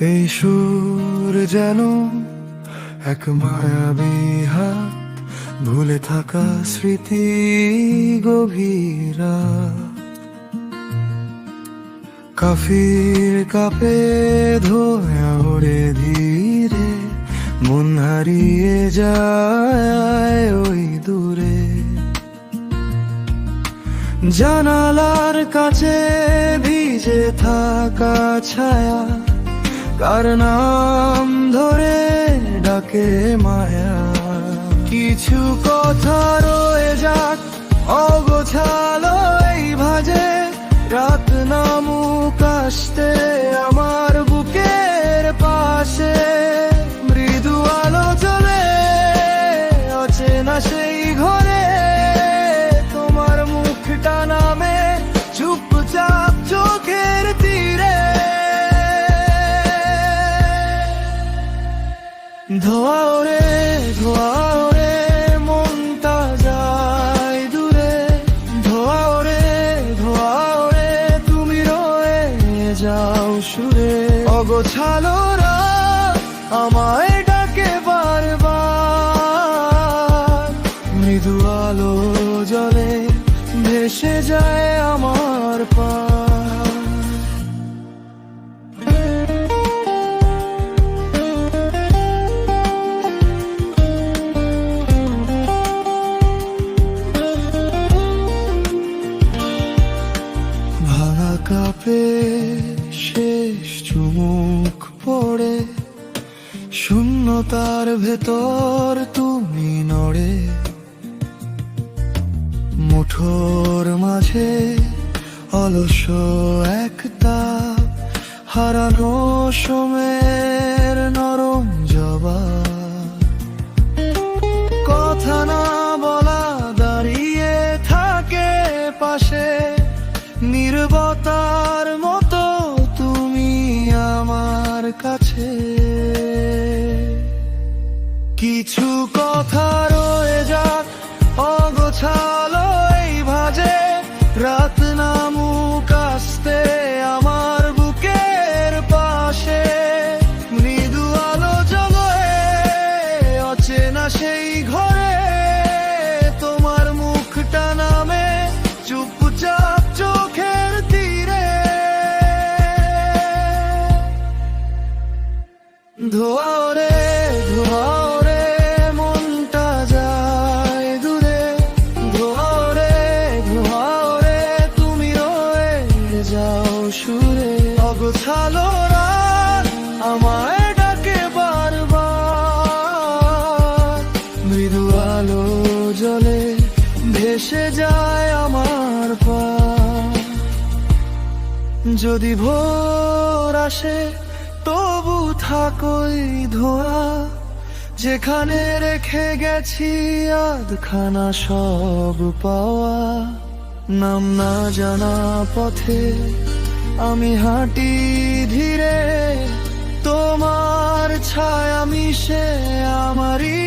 এই সুর যেন এক মায়াবী হাত, ভুলে থাকা স্মৃতি গভীরা। কাফির কাপে ধোয়া ওড়ে ধীরে, মন হারিয়ে যায় ওই দূরে। জানালার কাছে ভিজে থাকা ছায়া, কার নাম ধরে ডাকে মায়া। কিছু কথা রয়ে যাক অগোছালো এই ভাজে, রাত নামুক আসতে আমার বুকের পাশে। মৃদু আলো জ্বলে অচেনা সেই ঘরে, তোমার মুখটা নামে চুপচাপ চোখের তীরে। ধোয়া ওরে মনটা যায় দূরে। ধোয়া ওরে তুমি রয়ে যাও সুরে। অগোছালো রাত আমায় ডাকে বারবার, মৃদু আলো জলে ভেসে যায় আমার পা। কাপে শেষ চুমুক পড়ে, শূন্যতার ভেতর তুমি নড়ে। মুঠোর মাঝে অলস একটা হারানো সময়ের নরম জবাব। কথা না বলা দাঁড়িয়ে থাকে পাশে, নীরবতার মতো তুমি আমার কাছে। কিছু কথা রয়ে যাক অগোছালো এই ভাজে, রাত নামুক আসতে আমার বুকের পাশে। মৃদু আলো জ্বলে অচেনা সেই ঘরে, তোমার মুখটা নামে চুপচাপ চোখের তীরে। ধোয়া ওরে মনটা যায় দূরে। ধোয়া ওরে তুমি রয়ে যাও সুরে। অগোছালো রাত আমায় ডাকে বারবার, মৃদু আলো জলে ভেসে যায় আমার পা। যদি ভোর আসে তবু থাকোই ধোয়া, যেখানে রেখে গেছি আধখানা সব পাওয়া। নাম না জানা পথে আমি হাঁটি ধীরে, তোমার ছায়া মিশে আমারই